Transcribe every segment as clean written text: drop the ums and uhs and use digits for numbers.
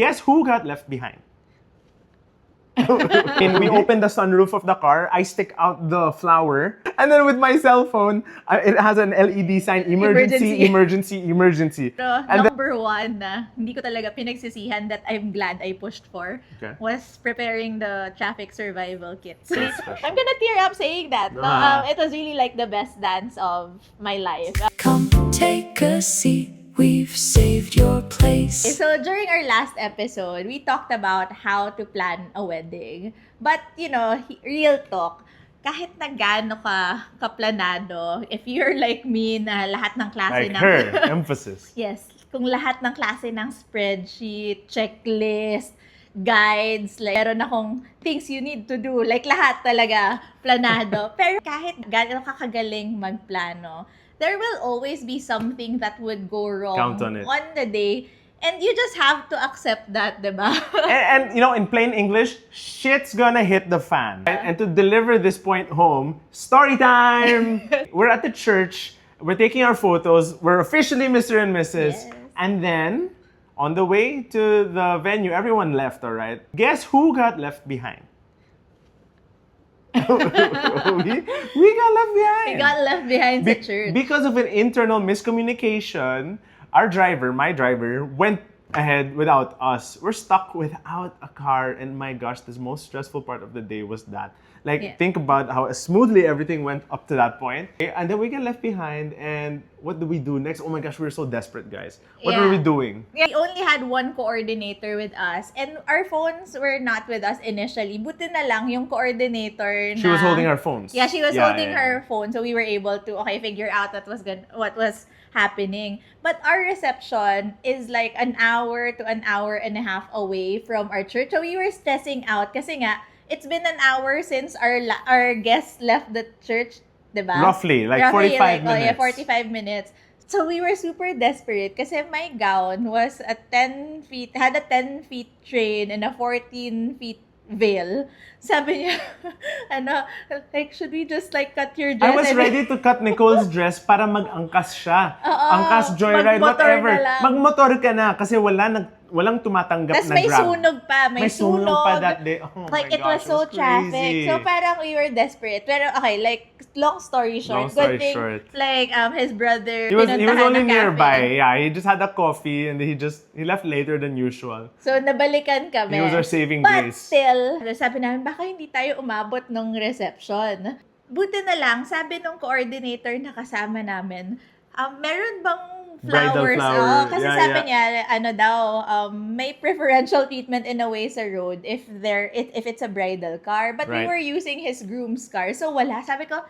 Guess who got left behind? And we open the sunroof of the car, I stick out the flower, and then with my cell phone, it has an LED sign, emergency. Pero And number one na hindi ko talaga pinagsisihan that I'm glad I pushed for was preparing the traffic survival kits. I'm gonna tear up saying that. No, it was really like the best dance of my life. Come take a seat. We've saved your place. So during our last episode, we talked about how to plan a wedding. But, you know, real talk, kahit na gaano ka kaplanado, if you're like me na lahat ng klase like ng... her, emphasis. Yes, kung lahat ng klase ng spreadsheet, checklist, guides, like meron akong things you need to do, like lahat talaga planado. Pero kahit gaano ka kagaling magplano, there will always be something that would go wrong Count on it. on the day. And you just have to accept that, diba? And you know, in plain English, shit's gonna hit the fan. And to deliver this point home, story time! We're at the church, we're taking our photos, we're officially Mr. and Mrs. Yes. And then, on the way to the venue, everyone left, alright? Guess who got left behind? we got left behind. We got left behind the church. Because of an internal miscommunication, my driver, went ahead without us. We're stuck without a car, and my gosh, the most stressful part of the day was that. Like, think about how smoothly everything went up to that point. And then we get left behind, and what do we do next? Oh my gosh, we were so desperate, guys. What were we doing? We only had one coordinator with us, and our phones were not with us initially. Buti na lang yung coordinator na... She was holding our phones. Yeah, she was holding her phone, so we were able to, figure out what was happening. But our reception is like an hour to an hour and a half away from our church. So we were stressing out kasi nga, it's been an hour since our guests left the church, diba? Roughly, like 45 minutes. Oh yeah, 45 minutes. So we were super desperate kasi my gown was had a 10 feet train and a 14 feet veil. Sabi niya, like, should we just like cut your dress? I was ready to cut Nicole's dress para mag-angkas siya. Angkas, joyride, magmotor whatever. na lang. Magmotor ka na kasi walang tumatanggap Tas na may grab. sunog pa. May sunog pa that day. Oh like, my it was gosh, so it was traffic. crazy. So, parang we were desperate. Pero, like, long story short. Long story good thing, short. like, his brother, He was pinuntahan only ng cafe. nearby. Yeah, he just had a coffee and he left later than usual. So, nabalikan kami. He was our saving But grace. still, sabi namin, baka hindi tayo umabot ng reception. Buti na lang, sabi nung coordinator na kasama namin, meron bang Bridal flowers? flower. Kasi sabi niya, may preferential treatment in a way sa road if it's a bridal car. But we were using his groom's car. So wala. Sabi ko,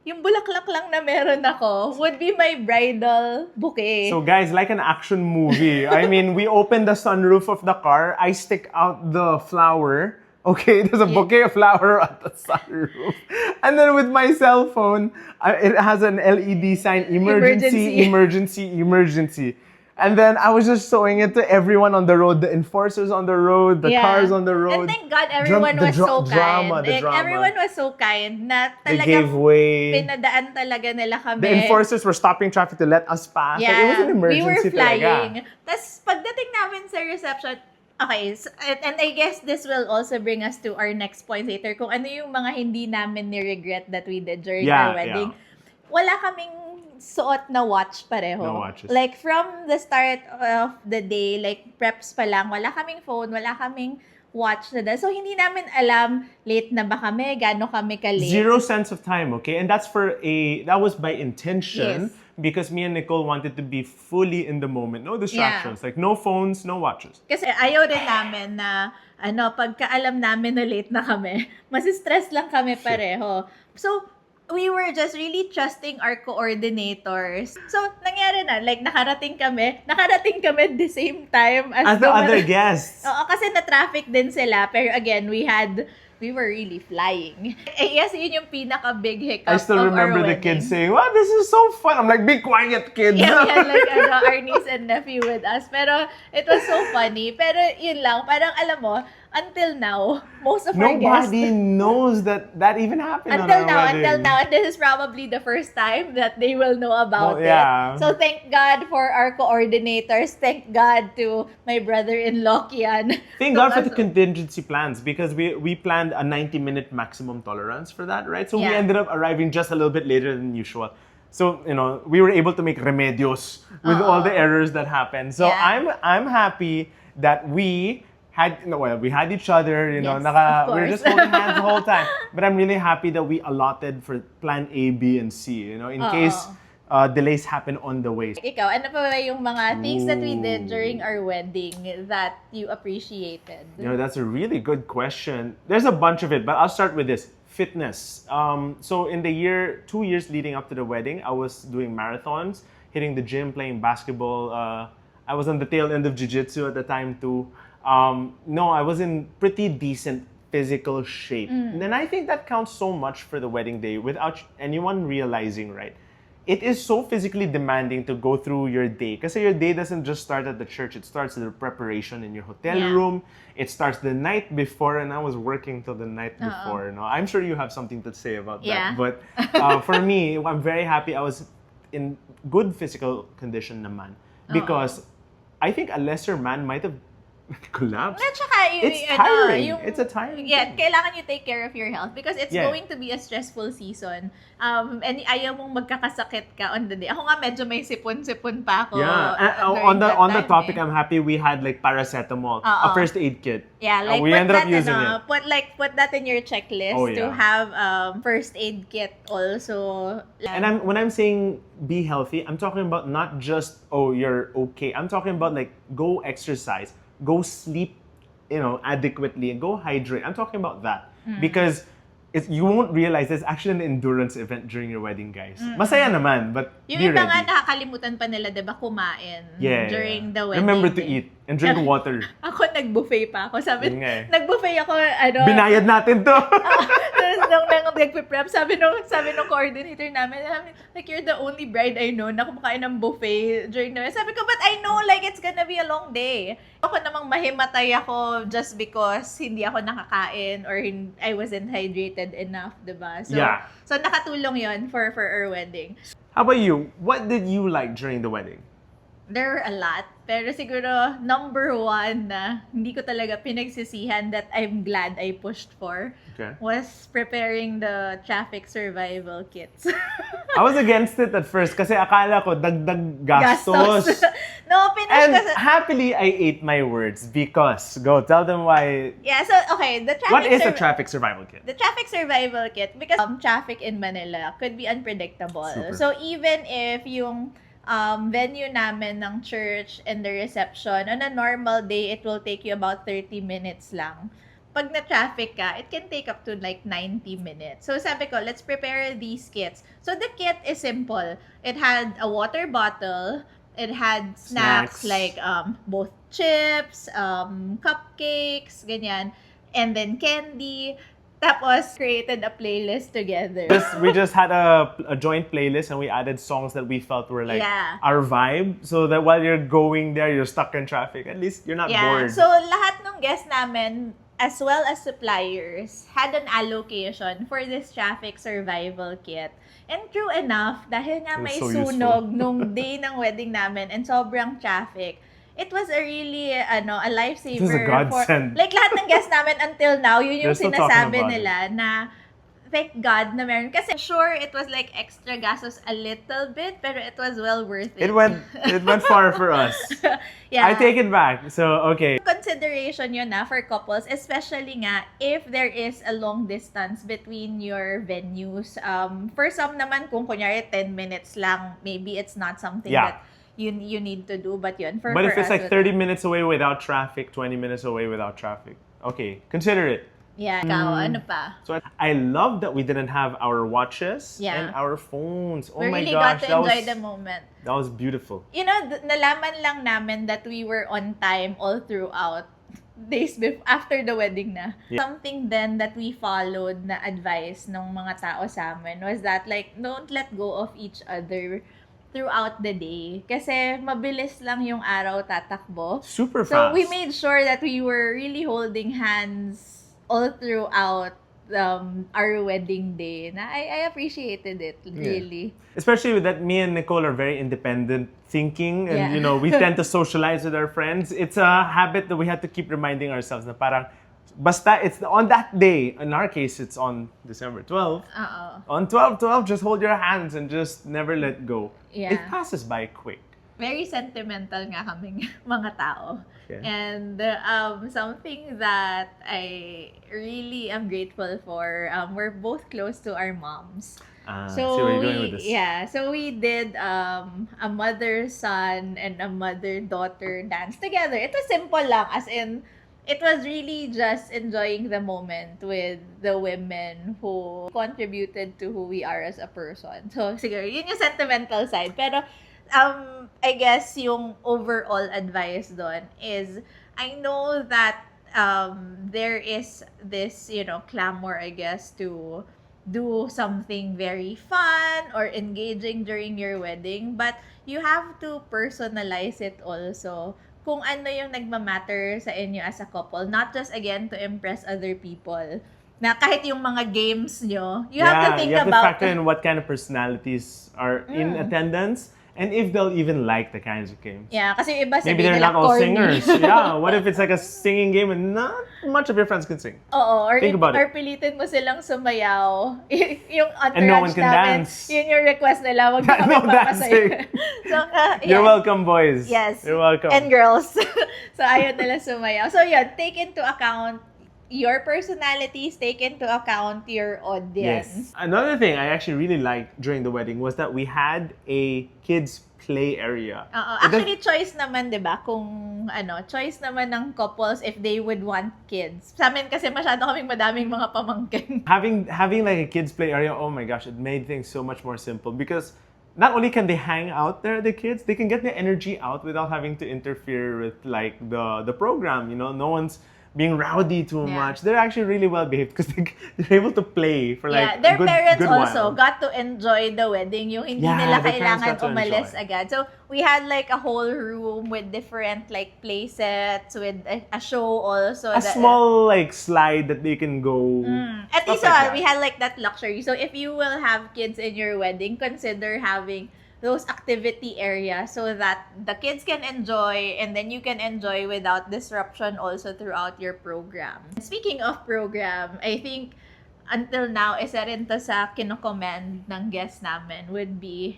yung bulaklak lang na meron ako would be my bridal bouquet. So guys, like an action movie. I mean, we open the sunroof of the car, I stick out the flower. Okay, there's a bouquet of flower at the sunroof. And then with my cell phone, it has an LED sign, emergency. And then I was just showing it to everyone on the road, the enforcers on the road, the cars on the road. And thank God everyone was so kind. Everyone was so kind na They talagang gave way. pinadaan talaga nila kami. The enforcers were stopping traffic to let us pass. Yeah, like, it was an emergency we were flying. talaga. Tapos pagdating namin sa reception, okay, so, and I guess this will also bring us to our next point later. Kung ano yung mga hindi namin ni-regret that we did during our wedding. Wala kaming suot na watch pareho. No watches. Like, from the start of the day, like, preps pa lang, wala kaming phone, wala kaming watch na dahil. So, hindi namin alam, late na ba kami, gaano kami ka-late. Zero sense of time, okay? And that was by intention. Yes. Because me and Nicole wanted to be fully in the moment. No distractions. Like, no phones, no watches. Kasi ayaw rin namin na, pagkaalam namin na late na kami, masistress lang kami pareho. So, we were just really trusting our coordinators. So, nangyari na, like, nakarating kami at the same time as the other guests. Oo, kasi na-traffic din sila. Pero again, we were really flying. Yes, yun yung pinaka-big hiccup I still of remember our the wedding. kids saying, wow, this is so fun. I'm like, be quiet, kids. Yeah, we had like our niece and nephew with us. Pero it was so funny. Pero yun lang, parang alam mo, until now, most of our guests... Nobody knows that even happened on Until our now, wedding. until now. And this is probably the first time that they will know about yeah. it. So thank God for our coordinators. Thank God to my brother-in-law, Kian. Thank God for the contingency plans because we planned a 90-minute maximum tolerance for that, right? So we Yeah. ended up arriving just a little bit later than usual. So, we were able to make remedios with all the errors that happened. So Yeah. I'm happy that we had each other, Yes, of we were course. just holding hands the whole time. But I'm really happy that we allotted for plan A, B, and C, in case delays happen on the way. Ikaw, ano pa ba yung mga things that we did Ooh. during our wedding that you appreciated? That's a really good question. There's a bunch of it, but I'll start with this. Fitness. So in the 2 years leading up to the wedding, I was doing marathons, hitting the gym, playing basketball. I was on the tail end of jiu-jitsu at the time too. No, I was in pretty decent physical shape. And then I think that counts so much for the wedding day without anyone realizing, right? It is so physically demanding to go through your day. Because your day doesn't just start at the church. It starts with the preparation in your hotel Yeah. room. It starts the night before, and I was working till the night before. I'm sure you have something to say about Yeah. that. But for me, I'm very happy I was in good physical condition naman. Because I think a lesser man might have collapsed. At saka, It's tiring. It's a tiring Yeah, thing. kailangan you take care of your health because it's Yeah. going to be a stressful season. And ayaw mong magkakasakit ka on the day. Ako nga medyo may sipon-sipon pa ako. Yeah, and during that on the time, topic, eh. I'm happy we had like paracetamol, Oo. a first aid kit. Yeah, like we put ended up that using in, it. put that in your checklist Oh, to yeah. have first aid kit also. And when I'm saying be healthy, I'm talking about not just you're okay. I'm talking about like go exercise, go sleep, adequately, and go hydrate. I'm talking about that because you won't realize there's actually an endurance event during your wedding, guys. Masaya naman, but Yung be iba nga ready. nakakalimutan pa nila, 'di ba, kumain Yeah. during the wedding. Remember to day. eat and drink water. Ako nag-buffet pa ako. Sabi, Yun nga eh. nag-buffet ako, Binayad natin to. nung nag-prep, sabi nung coordinator namin, like, you're the only bride I know na kumakain ng buffet during the wedding. Sabi ko, but I know, like, it's gonna be a long day. Ako namang mahimatay ako just because hindi ako nakakain or I wasn't hydrated enough, diba? So, Yeah. so nakatulong yon for our wedding. How about you? What did you like during the wedding? There were a lot. Pero siguro, number one na hindi ko talaga pinagsisihan that I'm glad I pushed for Okay. was preparing the traffic survival kits. I was against it at first kasi akala ko dagdag gastos. No, pinush And kasi... happily, I ate my words because, go, tell them why. Yeah, so, okay, the traffic... What is a traffic survival kit? The traffic survival kit, because traffic in Manila could be unpredictable. Super. So, even if yung venue namin ng church and the reception, on a normal day, it will take you about 30 minutes lang. Pag na-traffic ka, it can take up to like 90 minutes. So, sabi ko, let's prepare these kits. So, the kit is simple. It had a water bottle. It had snacks. Like both chips, cupcakes, ganyan. And then candy. Tapos, created a playlist together. We just had a joint playlist and we added songs that we felt were like Yeah. our vibe. So that while you're going there, you're stuck in traffic. At least you're not bored. So, lahat ng guests namin, as well as suppliers, had an allocation for this traffic survival kit. And true enough, dahil nga It was may so sunog useful. nung day ng wedding namin and sobrang traffic, it was a really, a lifesaver. It was a godsend. Like, lahat ng guests namin until now, yun yung They're still talking sinasabi about nila na thank God na meron. Kasi sure, it was like extra gastos a little bit, pero it was well worth it. It went far for us. Yeah. I take it back. So, okay. Consideration yun for couples, especially nga if there is a long distance between your venues. For some naman, kung kunyari 10 minutes lang, maybe it's not something Yeah. that you need to do. But yun, But if for it's us, like 30 minutes away without traffic, 20 minutes away without traffic, okay, consider it. Yeah, ikaw, ano pa? So I love that we didn't have our watches Yeah. and our phones. Oh We my really gosh, got to enjoy the moment. that was beautiful. You know, nalaman lang namin that we were on time all throughout days after the wedding na. Yeah. Something then that we followed na advice ng mga tao sa amin was that like, don't let go of each other throughout the day. Kasi mabilis lang yung araw tatakbo. Super So fast. we made sure that we were really holding hands all throughout our wedding day. Na I appreciated it, really. Especially with that, me and Nicole are very independent thinking, and Yeah. we tend to socialize with our friends. It's a habit that we have to keep reminding ourselves na parang basta it's on that day. In our case, it's on December 12th. Oo. On 12/12, just hold your hands and just never let go. Yeah. It passes by quick. Very sentimental nga kaming mga tao. Yeah. And something that I really am grateful for, we're both close to our moms. See where you're going with this. Yeah, so we did a mother-son and a mother-daughter dance together. It was simple lang, as in, it was really just enjoying the moment with the women who contributed to who we are as a person. So, siguro, yun yung sentimental side. Pero, I guess yung overall advice doon is, I know that there is this, clamor, I guess, to do something very fun or engaging during your wedding, but you have to personalize it also kung ano yung nagmamatter sa inyo as a couple, not just again to impress other people. Na kahit yung mga games nyo, you have to think you have about to factor in what kind of personalities are in attendance and if they'll even like the kinds of games. Yeah, kasi yung iba Maybe sabihin they're nila not all corny. singers. Yeah, what if it's like a singing game and not much of your friends can sing? Oo, or, Think about it. or pilitin mo silang sumayaw. Yung entourage And no one can namin, dance. yun yung request nila, wag na kami No papasayo. dancing. So, You're yeah. welcome, boys. Yes. You're welcome. And girls. So, ayaw nila sumayaw. So, yun, take into account your personalities, take into account your audience. Yes. Another thing I actually really liked during the wedding was that we had a kids play area. Oo. It does- Actually, choice naman, di ba? Kung, choice naman ng couples if they would want kids. Sa amin kasi masyado kaming madaming mga pamangkin. having like a kids play area, oh my gosh, it made things so much more simple because not only can they hang out there, the kids, they can get their energy out without having to interfere with like the program. No one's being rowdy too Yeah. much. They're actually really well behaved because they're able to play for like Their a good, parents good also while. got to enjoy the wedding. Yung hindi Yeah, nila their parents kailangan got to umalis enjoy. agad. So, we had like a whole room with different like play sets, with a show also. A small like slide that they can go. At stuff least like that. we had like that luxury. So, if you will have kids in your wedding, consider having those activity areas so that the kids can enjoy and then you can enjoy without disruption also throughout your program. Speaking of program, I think until now, isa rin to sa kinocommand ng guest namin would be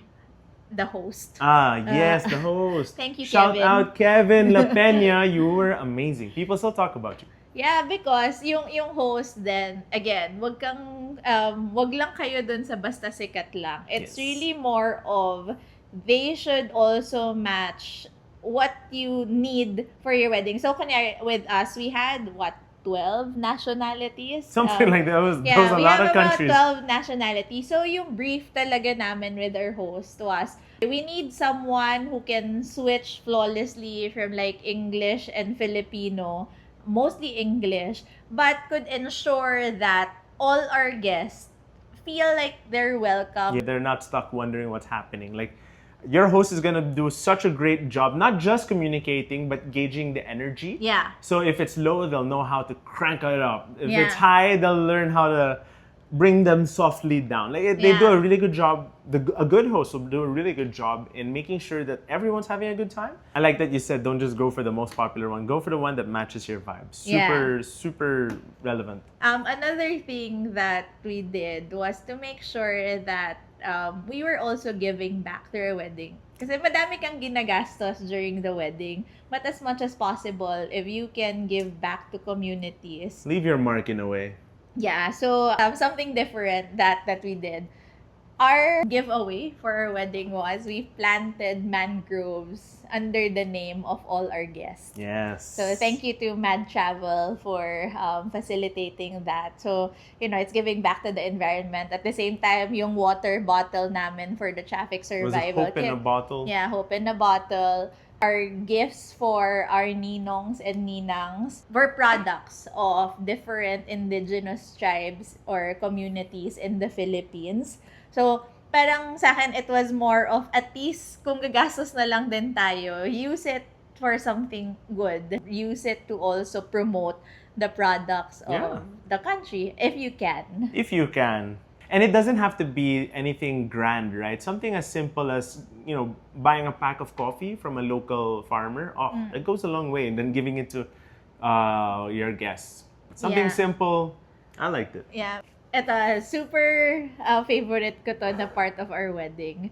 the host. Yes, the host. Thank you, Shout Kevin. out Kevin La Peña. You were amazing. People still talk about you. Yeah, because yung host then again, wag lang kayo dun sa basta sikat lang. It's Yes. really more of they should also match what you need for your wedding. So kunyari with us, we had 12 nationalities. Something like that. There was a we lot have of about countries. 12 nationalities. So yung brief talaga namin with our host was, we need someone who can switch flawlessly from like English and Filipino, mostly English, but could ensure that all our guests feel like they're welcome. Yeah, they're not stuck wondering what's happening. Like, your host is gonna do such a great job, not just communicating, but gauging the energy. Yeah. So if it's low, they'll know how to crank it up. If Yeah. it's high, they'll learn how to bring them softly down. Like they Yeah. do a really good job. A good host will do a really good job in making sure that everyone's having a good time. I like that you said don't just go for the most popular one. Go for the one that matches your vibe. Super relevant. Another thing that we did was to make sure that we were also giving back to our wedding. Kasi madami kang ginagastos during the wedding. But as much as possible, if you can give back to communities. Leave your mark in a way. Yeah, so something different that we did. Our giveaway for our wedding was we planted mangroves under the name of all our guests. Yes. So thank you to Mad Travel for facilitating that. So, it's giving back to the environment. At the same time, yung water bottle namin for the traffic Was it survival. hope in a bottle? Yeah, hope in a bottle. Our gifts for our ninongs and ninangs were products of different indigenous tribes or communities in the Philippines. So, parang sa akin, it was more of at least kung gagastos na lang din tayo, use it for something good. Use it to also promote the products of the country, if you can. If you can. And it doesn't have to be anything grand, right? Something as simple as, buying a pack of coffee from a local farmer. It goes a long way. And then giving it to your guests. Something simple. I liked it. Yeah. Ito, super favorite ko to na part of our wedding.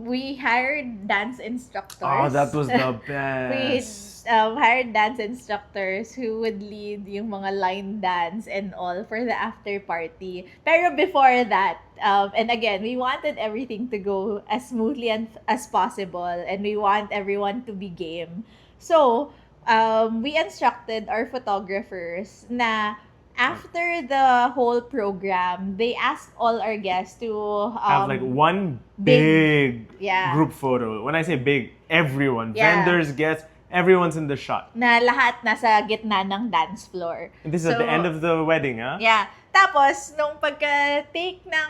We hired dance instructors. Oh, that was the We best. hired dance instructors who would lead yung mga line dance and all for the after party. Pero before that, and again, we wanted everything to go as smoothly as possible, and we want everyone to be game. So, we instructed our photographers na after the whole program, they asked all our guests to Have like one big- big yeah. group photo. When I say big, everyone, Yeah. vendors, guests, everyone's in the shot. na lahat nasa gitna ng dance floor. And this is at the end of the wedding, huh? Yeah. Tapos, nung pagka-take ng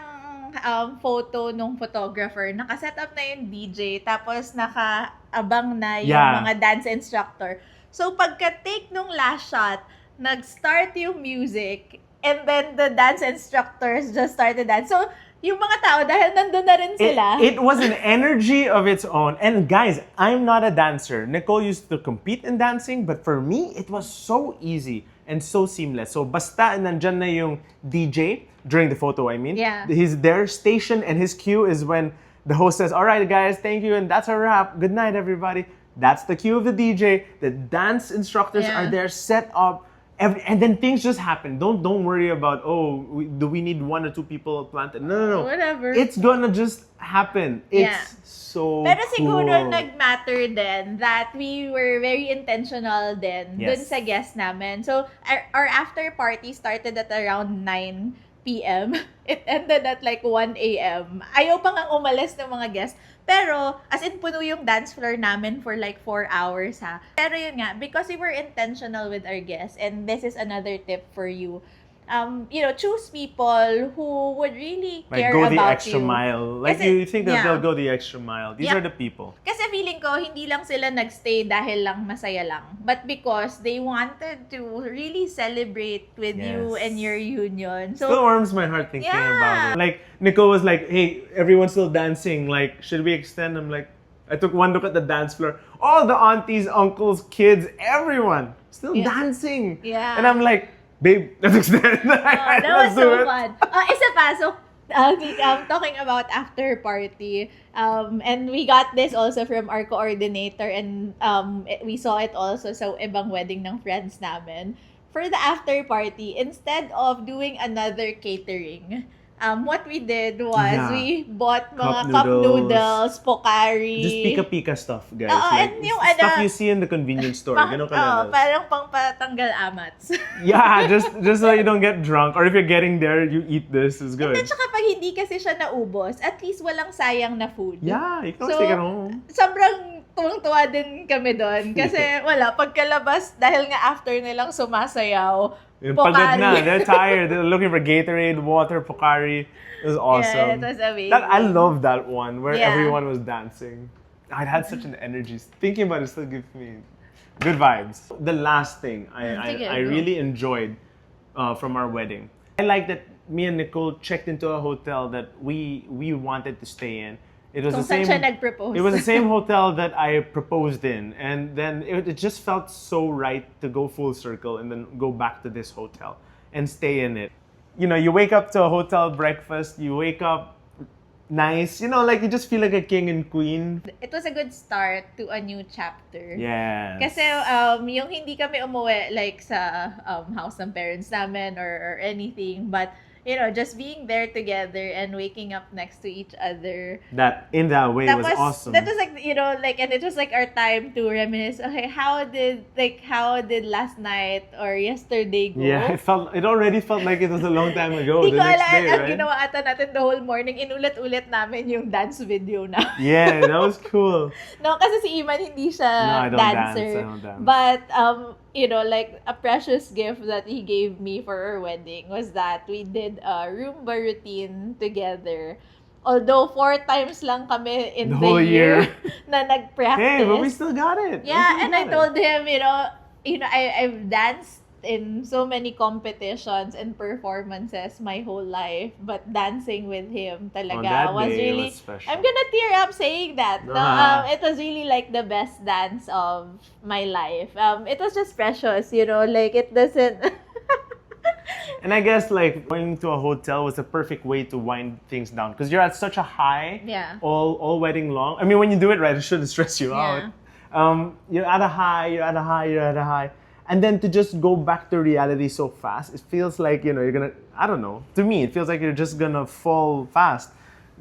photo nung photographer, nakaset up na yung DJ, tapos nakaabang na yung Yeah. mga dance instructor. So, pagka-take nung last shot, nag-start yung music, and then the dance instructors just started dance. So, yung mga tao, dahil nandun na rin sila. It was an energy of its own. And guys, I'm not a dancer. Nicole used to compete in dancing, but for me, it was so easy and so seamless. So basta nandyan na yung DJ during the photo, I mean. Yeah. Their station and his cue is when the host says, all right, guys, thank you, and that's a wrap. Good night, everybody. That's the cue of the DJ. The dance instructors Yeah. are there set up. And then things just happen. Don't worry about, do we need one or two people planted? No. Whatever. It's gonna just happen. It's Yeah. so Pero siguro cool. nag-matter din that we were very intentional din dun Yes. sa guests namin. So, our after party started at around 9 p.m. It ended at like 1 a.m. Ayaw pa nga umalis ng mga guests. Pero, as in, puno yung dance floor namin for like 4 hours, ha. Pero yun nga, because we were intentional with our guests, and this is another tip for you, choose people who would really Like care go about the extra you. mile. Like Kasi- you think that yeah. they'll go the extra mile. These Yeah. are the people. Kasi feeling ko, hindi lang sila nagstay dahil lang masaya lang. But because they wanted to really celebrate with you Yes. and your union. Still So, warms my heart thinking Yeah. about it. Like Nicole was like, "Hey, everyone's still dancing. Like, should we extend?" I'm like, I took one look at the dance floor. All the aunties, uncles, kids, everyone still Yeah. dancing. Yeah. And I'm like, babe, let's extend. that was Let's do so it. fun. Isa pa, so, talking about after party, and we got this also from our coordinator, and we saw it also sa ibang wedding ng friends namin. For the after party, instead of doing another catering, what we did was Yeah. we bought mga Cup cup noodles. noodles, Pocari. Just pika-pika stuff, guys. Oo, like, and yung stuff ano, you see in the convenience store. Pang, Ganun kalala. parang pangpatanggal amats. Yeah, just so you don't get drunk. Or if you're getting there, you eat this. It's good. At saka pag hindi kasi siya naubos, at least walang sayang na food. Yeah, you can always So, take it home. Sobrang tuwang-tuwa din kami doon. Kasi wala, pagkalabas, dahil nga after nilang sumasayaw, Yung pagod na. Pocari. They're tired. They're looking for Gatorade, water, Pocari. It was awesome. Yeah, it was amazing. I love that one where Yeah. everyone was dancing. I had such an energy. Thinking about it still gives me good vibes. The last thing Sige, I go. really enjoyed from our wedding. I like that me and Nicole checked into a hotel that we wanted to stay in. It was Kung the saan same. siya nag-propose. It was the same hotel that I proposed in, and then it just felt so right to go full circle and then go back to this hotel and stay in it. You know, you wake up to a hotel breakfast, you wake up nice, like you just feel like a king and queen. It was a good start to a new chapter. Yes. Kasi yung hindi kami umuwi like sa house ng parents namin or anything, but just being there together and waking up next to each other. That in that way was awesome. That was like, and it was like our time to reminisce. Okay, how did last night or yesterday go? Yeah, it already felt like it was a long time ago. Hindi The ko next alam, day, ang right? ginawa ata natin the whole morning, inulit-ulit namin yung dance video na. Yeah, that was cool. No, kasi si Iman hindi siya No, I don't dancer. dance. I don't dance. But like a precious gift that he gave me for our wedding was that we did a Roomba routine together Although 4 times lang kami in The the, whole year, year. na nag-practice. Hey, but we still got it. We Yeah, still and I got it. told him, I've danced in so many competitions and performances my whole life, but dancing with him On talaga that was day, it really, was special. I'm gonna tear up saying that. No, it was really like the best dance of my life. It was just precious, like it doesn't. And I guess like going to a hotel was a perfect way to wind things down because you're at such a high Yeah. all wedding long. I mean, when you do it right, it shouldn't stress you Yeah. out. You're at a high, you're at a high, you're at a high. And then to just go back to reality so fast, it feels like, you're gonna, I don't know, to me, it feels like you're just gonna fall fast.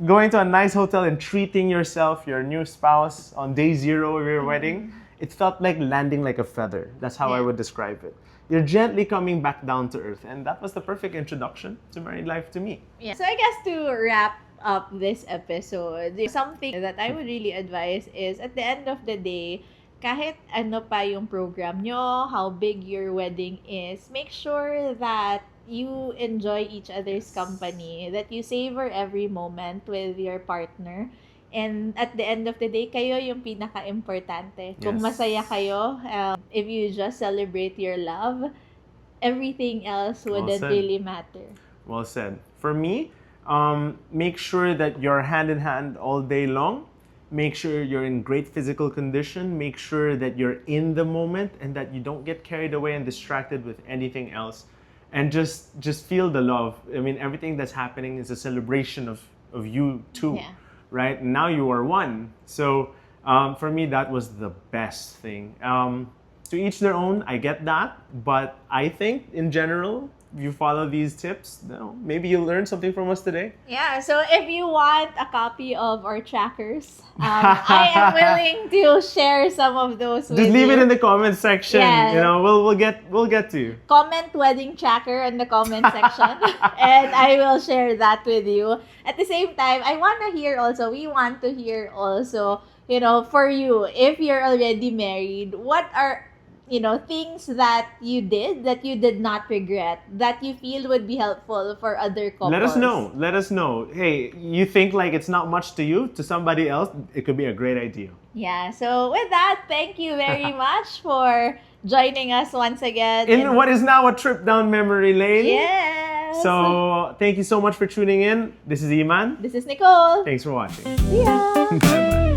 Going to a nice hotel and treating yourself, your new spouse, on day 0 of your wedding, it felt like landing like a feather. That's how I Yeah. would describe it. You're gently coming back down to earth. And that was the perfect introduction to married life to me. Yeah. So I guess to wrap up this episode, something that I would really advise is at the end of the day, kahit ano pa yung program nyo, how big your wedding is, make sure that you enjoy each other's company, that you savor every moment with your partner. And at the end of the day, kayo yung pinaka-importante. Kung Yes. masaya kayo, if you just celebrate your love, everything else wouldn't said. really matter. Well said. For me, make sure that you're hand in hand all day long. Make sure you're in great physical condition. Make sure that you're in the moment and that you don't get carried away and distracted with anything else. And just feel the love. I mean, everything that's happening is a celebration of you two, Yeah. right? Now you are one. So for me, that was the best thing. To each their own, I get that. But I think in general, if you follow these tips, maybe you'll learn something from us today. Yeah, so if you want a copy of our trackers, I am willing to share some of those with Just leave you. it in the comment section. Yeah. We'll get to you. Comment wedding tracker in the comment section, and I will share that with you. At the same time, we want to hear also, for you, if you're already married, what are things that you did not regret, that you feel would be helpful for other couples. Let us know. Hey, you think like it's not much to you, to somebody else, it could be a great idea. Yeah, so with that, thank you very much for joining us once again. In what is now a trip down memory lane. Yes! So, thank you so much for tuning in. This is Iman. This is Nicole. Thanks for watching. See ya! Bye-bye.